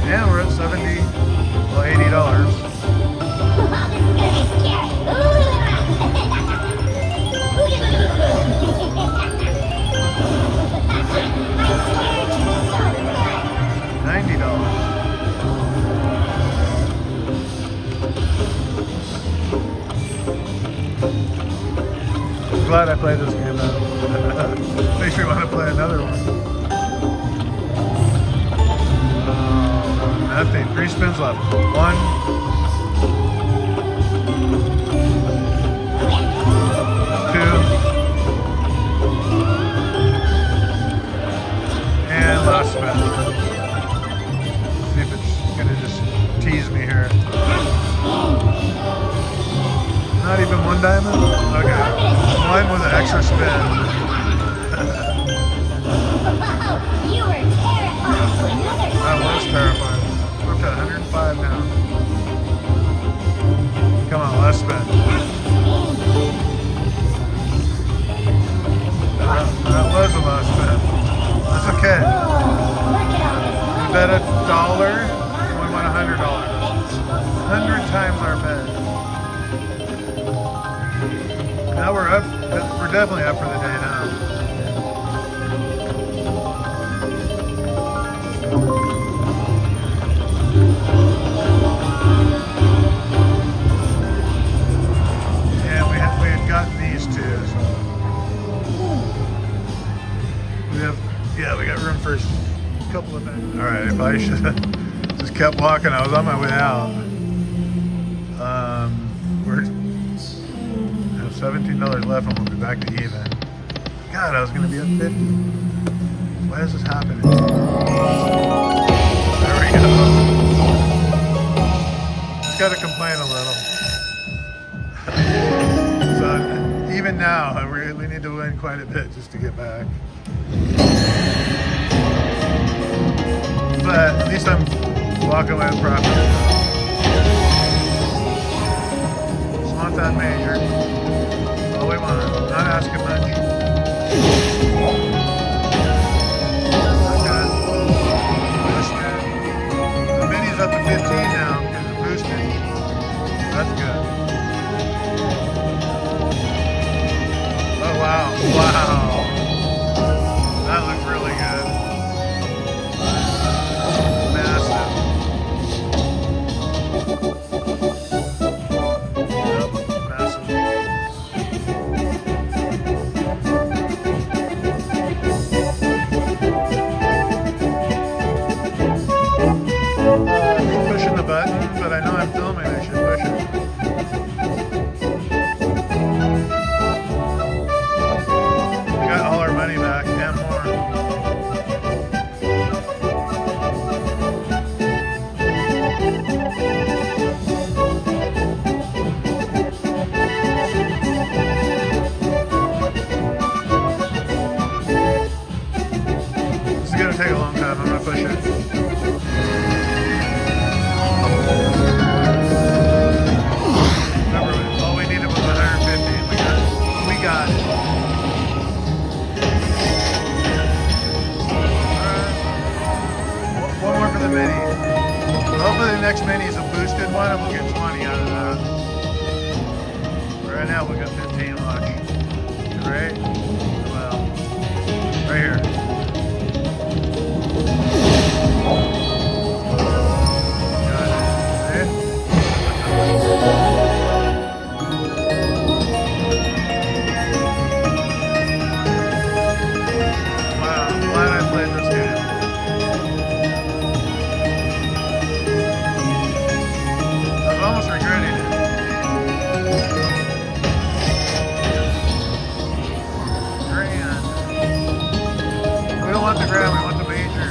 And we're at $70, well, $80. Glad I played this game though. Makes me want to play another one. Nothing. 3 spins left. 1, 2, and last spin. Let's see if it's gonna just tease me here. Not even 1 diamond? Okay. 1 with an extra spin. You were terrified. That was terrifying. We're up to 105 now. Come on, last spin. That was the last spin. That's okay. We bet $1 and we won $100. 100 times our bet. Now we're up. We're definitely up for the day now. And we had gotten these two. So we got room for a couple of things. All right, I probably should have just kept walking. I was on my way out. We're $17 left and we'll be back to even. God, I was going to be at 50. Why is this happening? There we go. Just got to complain a little. So even now, I really need to win quite a bit just to get back. But at least I'm walking away with profit. Smart that major. All we want, not asking much. Okay. Boosted. The mini's up to 15 now because it's boosted. That's good. Oh wow, wow. That looks really good. Massive. But I know I'm filming, I should push it. We got all our money back and more. This is gonna take a long time, I'm gonna push it. Hopefully the next mini is a boosted one and we'll get 20 out of that. Right now we got 15 watch. Great. Well, right here. Got it. Wow, I'm glad I played this game. Almost regretting it. Grand. We don't want the grand, we want the major.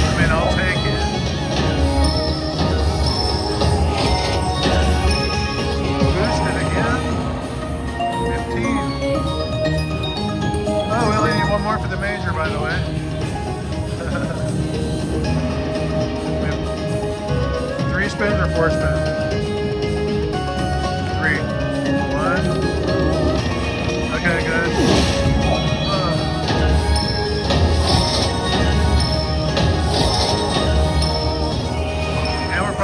I mean, I'll take it. Boosted again. 15. Oh, we only need 1 more for the major, by the way. 3 spins or 4 spins? 3. 1. Okay, good. And we're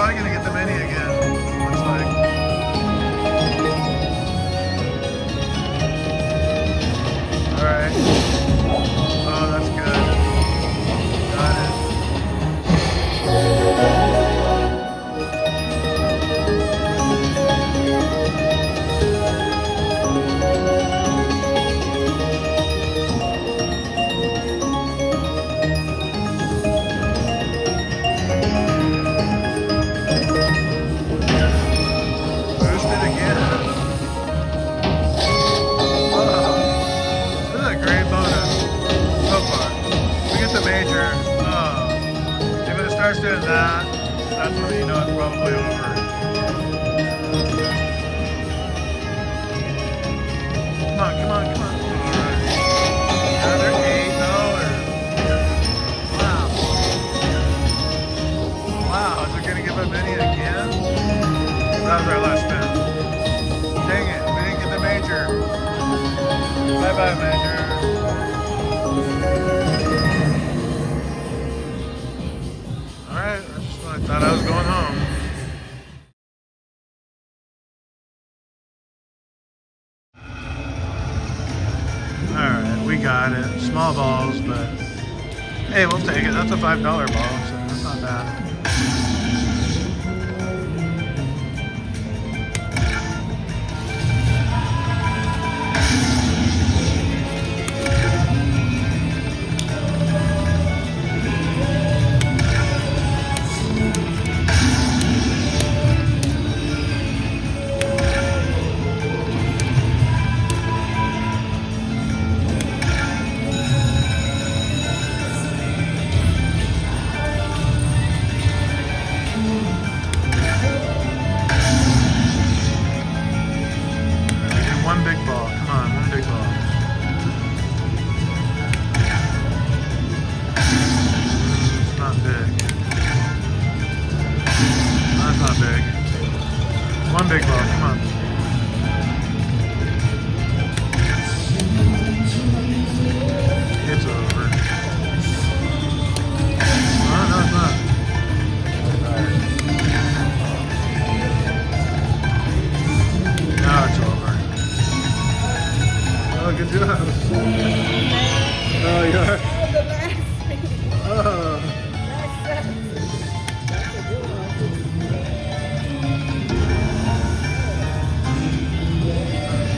doing that, that's when you know it's probably over. Come on, come on, come on. Alright. Another $8. Wow. Wow, is it gonna give a mini again? That was our last spin. Dang it, we didn't get the major. Bye bye, major. Alright, I thought I was going home. Alright, we got it. Small balls, but hey, we'll take it. That's a $5 ball, so that's not bad. One big ball. Come on, one big ball. It's not big. That's not big. One big ball. Come on. It's over. No, no, it's not. Now it's over. Oh, good job. Oh, you are? Oh.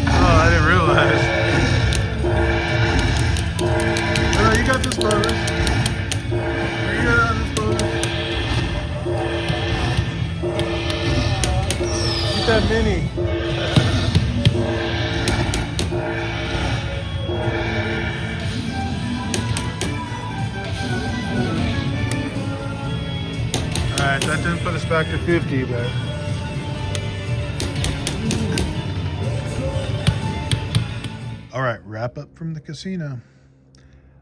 Oh, I didn't realize. Oh, you got this bonus. You got this bonus. Get that mini. Alright, that didn't put us back to 50, but alright, wrap up from the casino.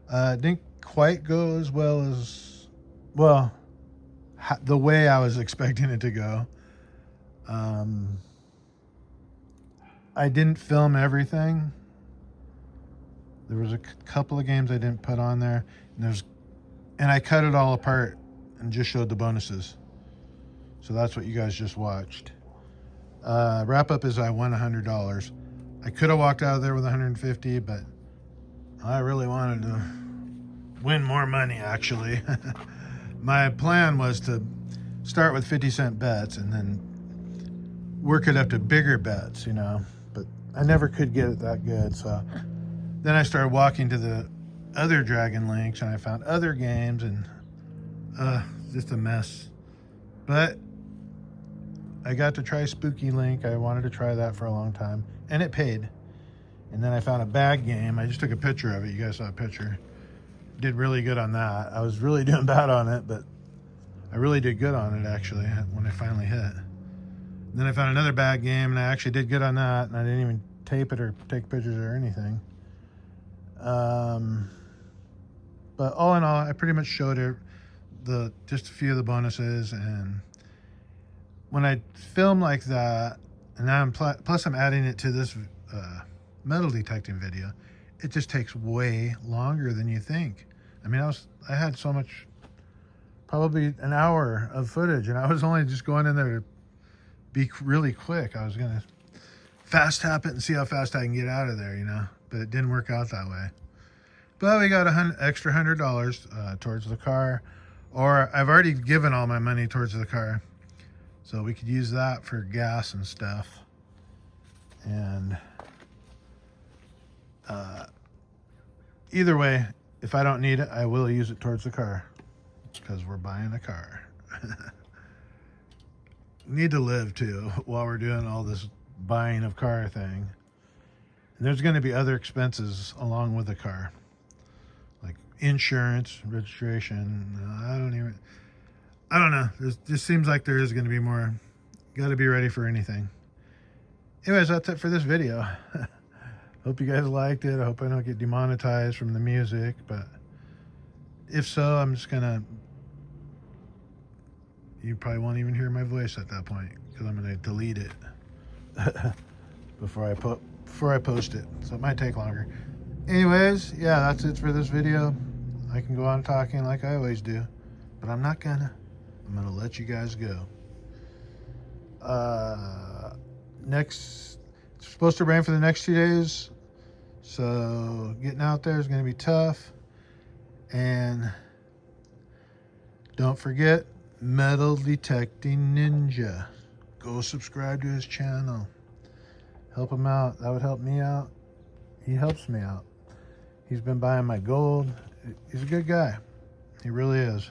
Didn't quite go as well as, well, the way I was expecting it to go. I didn't film everything. There was a couple of games I didn't put on there, and I cut it all apart and just showed the bonuses. So that's what you guys just watched. Wrap up is I won $100. I could have walked out of there with 150, but I really wanted to win more money, actually. My plan was to start with 50-cent bets and then work it up to bigger bets, you know, but I never could get it that good. So then I started walking to the other Dragon links and I found other games, and just a mess. But I got to try Spooky Link. I wanted to try that for a long time, and it paid. And then I found a bag game. I just took a picture of it. You guys saw a picture. Did really good on that. I was really doing bad on it, but I really did good on it, actually, when I finally hit. Then I found another bag game, and I actually did good on that, and I didn't even tape it or take pictures or anything. But all in all, I pretty much showed it, just a few of the bonuses. And when I film like that, and now plus I'm adding it to this metal detecting video, it just takes way longer than you think. I mean, I had so much, probably an hour of footage, and I was only just going in there to be really quick. I was gonna fast tap it and see how fast I can get out of there, you know, but it didn't work out that way. But we got extra $100 towards the car, or I've already given all my money towards the car, so we could use that for gas and stuff. And either way, if I don't need it, I will use it towards the car, because we're buying a car. Need to live too while we're doing all this buying of car thing. And there's going to be other expenses along with the car, like insurance, registration. I don't know. It just seems like there is going to be more. Got to be ready for anything. Anyways, that's it for this video. Hope you guys liked it. I hope I don't get demonetized from the music, but if so, I'm just going to... You probably won't even hear my voice at that point because I'm going to delete it before I post it. So it might take longer. Anyways, yeah, that's it for this video. I can go on talking like I always do, but I'm not gonna. I'm gonna let you guys go. Next, it's supposed to rain for the next 2 days, so getting out there is gonna be tough. And don't forget, Metal Detecting Ninja. Go subscribe to his channel. Help him out. That would help me out. He helps me out. He's been buying my gold. He's a good guy. He really is.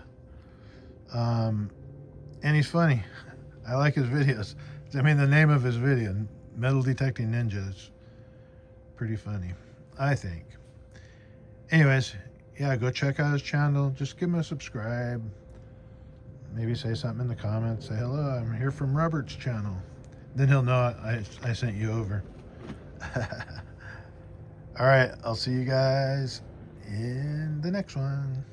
And he's funny. I like his videos. I mean, the name of his video, Metal Detecting Ninja, is pretty funny, I think. Anyways, yeah, go check out his channel. Just give him a subscribe. Maybe say something in the comments. Say, hello, I'm here from Robert's channel. Then he'll know I sent you over. All right, I'll see you guys in the next one.